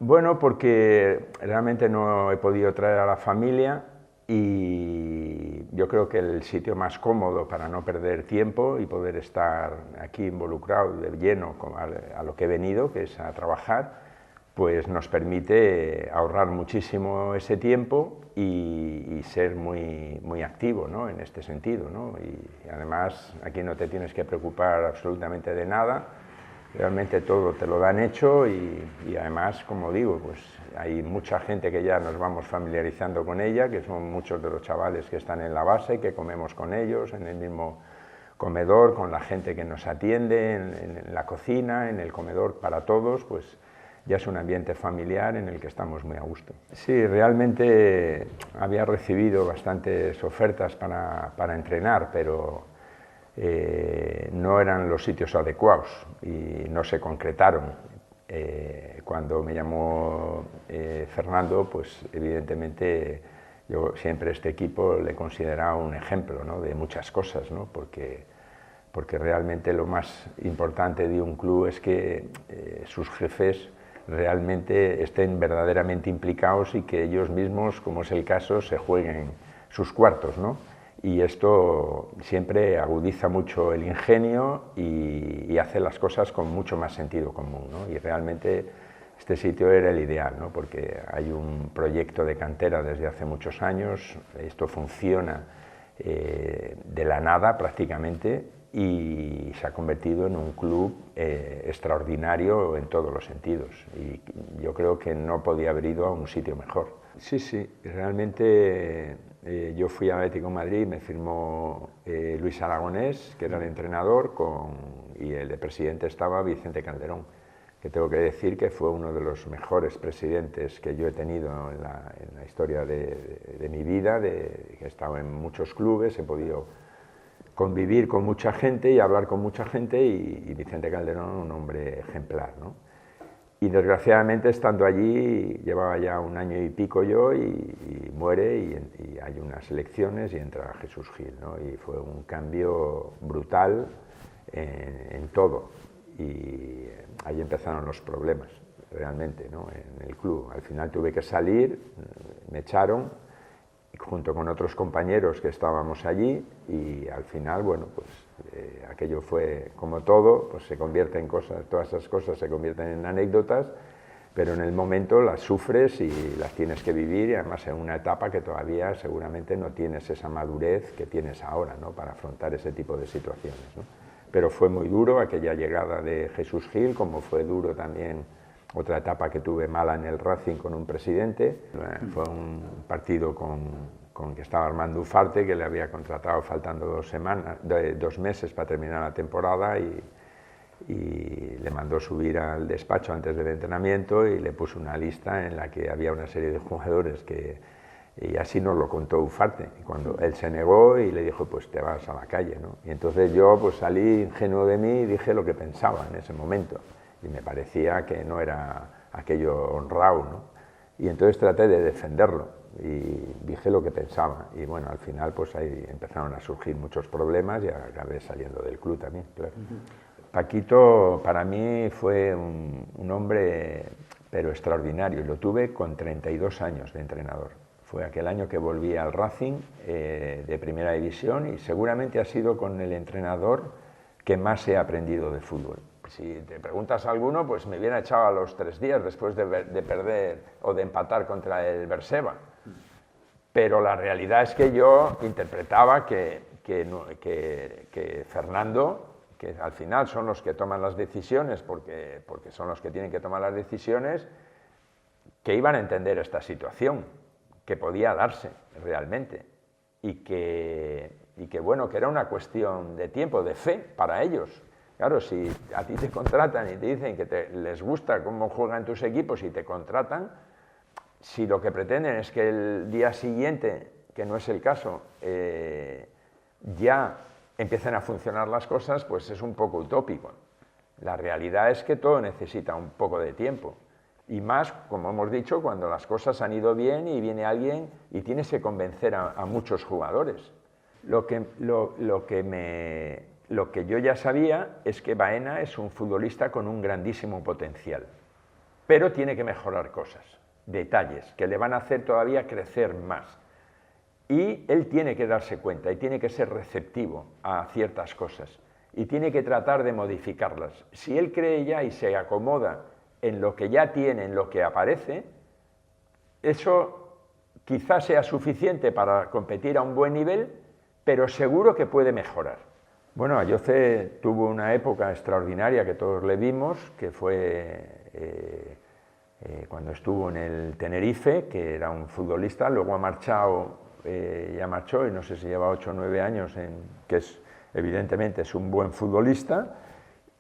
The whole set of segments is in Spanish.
Bueno, porque realmente no he podido traer a la familia y yo creo que el sitio más cómodo para no perder tiempo y poder estar aquí involucrado de lleno a lo que he venido, que es a trabajar, pues nos permite ahorrar muchísimo ese tiempo y ser muy activo, ¿no?, en este sentido, ¿no? Y además aquí no te tienes que preocupar absolutamente de nada. Realmente todo te lo dan hecho y además, como digo, pues hay mucha gente que ya nos vamos familiarizando con ella, que son muchos de los chavales que están en la base, que comemos con ellos en el mismo comedor, con la gente que nos atiende en la cocina, en el comedor para todos, pues ya es un ambiente familiar en el que estamos muy a gusto. Sí, realmente había recibido bastantes ofertas para entrenar, pero no eran los sitios adecuados y no se concretaron. Cuando me llamó Fernando, pues evidentemente yo siempre este equipo le he considerado un ejemplo, ¿no?, de muchas cosas, ¿no?, porque realmente lo más importante de un club es que sus jefes realmente estén verdaderamente implicados y que ellos mismos, como es el caso, se jueguen sus cuartos, ¿no? Y esto siempre agudiza mucho el ingenio y hace las cosas con mucho más sentido común, ¿no? Y realmente este sitio era el ideal, ¿no?, porque hay un proyecto de cantera desde hace muchos años, esto funciona de la nada prácticamente y se ha convertido en un club extraordinario en todos los sentidos y yo creo que no podía haber ido a un sitio mejor. Sí, sí, realmente yo fui a Atlético de Madrid, me firmó Luis Aragonés, que era el entrenador, y el de presidente estaba Vicente Calderón, que tengo que decir que fue uno de los mejores presidentes que yo he tenido en la historia de mi vida, que he estado en muchos clubes, he podido convivir con mucha gente y hablar con mucha gente, y Vicente Calderón, un hombre ejemplar, ¿no? Y desgraciadamente, estando allí, llevaba ya un año y pico yo y muere y hay unas elecciones y entra Jesús Gil, ¿no? Y fue un cambio brutal en todo y ahí empezaron los problemas realmente, ¿no?, en el club. Al final tuve que salir, me echaron junto con otros compañeros que estábamos allí y al final, bueno, pues aquello fue como todo, pues se convierte en cosas, todas esas cosas se convierten en anécdotas, pero en el momento las sufres y las tienes que vivir, y además en una etapa que todavía seguramente no tienes esa madurez que tienes ahora, ¿no?, para afrontar ese tipo de situaciones, ¿no? Pero fue muy duro aquella llegada de Jesús Gil, como fue duro también otra etapa que tuve mala en el Racing con un presidente. Fue un partido con que estaba Armando Ufarte, que le había contratado faltando 2 meses para terminar la temporada, y le mandó subir al despacho antes del entrenamiento y le puso una lista en la que había una serie de jugadores y así nos lo contó Ufarte. Y cuando él se negó y le dijo, pues te vas a la calle, ¿no? Y entonces yo pues salí ingenuo de mí y dije lo que pensaba en ese momento. Y me parecía que no era aquello honrado, ¿no? Y entonces traté de defenderlo y dije lo que pensaba. Y bueno, al final pues ahí empezaron a surgir muchos problemas y acabé saliendo del club también, claro. Paquito para mí fue un hombre pero extraordinario, y lo tuve con 32 años de entrenador. Fue aquel año que volví al Racing de primera división y seguramente ha sido con el entrenador que más he aprendido de fútbol. Si te preguntas a alguno, pues me hubiera echado a los 3 días después de perder o de empatar contra el Berseba. Pero la realidad es que yo interpretaba que Fernando, que al final son los que toman las decisiones, porque son los que tienen que tomar las decisiones, que iban a entender esta situación, que podía darse realmente, y que bueno, que era una cuestión de tiempo, de fe para ellos. Claro, si a ti te contratan y te dicen que les gusta cómo juegan tus equipos y te contratan, si lo que pretenden es que el día siguiente, que no es el caso, ya empiecen a funcionar las cosas, pues es un poco utópico. La realidad es que todo necesita un poco de tiempo. Y más, como hemos dicho, cuando las cosas han ido bien y viene alguien y tienes que convencer a muchos jugadores. Lo que yo ya sabía es que Baena es un futbolista con un grandísimo potencial, pero tiene que mejorar cosas, detalles, que le van a hacer todavía crecer más. Y él tiene que darse cuenta y tiene que ser receptivo a ciertas cosas y tiene que tratar de modificarlas. Si él cree ya y se acomoda en lo que ya tiene, en lo que aparece, eso quizás sea suficiente para competir a un buen nivel, pero seguro que puede mejorar. Bueno, Ayoce tuvo una época extraordinaria que todos le vimos, que fue cuando estuvo en el Tenerife, que era un futbolista, luego ha marchado, ya marchó, y no sé si lleva 8 o 9 años, que evidentemente es un buen futbolista,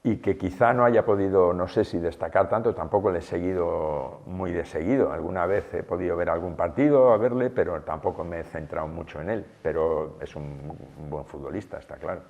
y que quizá no haya podido, no sé si destacar tanto, tampoco le he seguido muy de seguido. Alguna vez he podido ver algún partido, a verle, pero tampoco me he centrado mucho en él. Pero es un buen futbolista, está claro.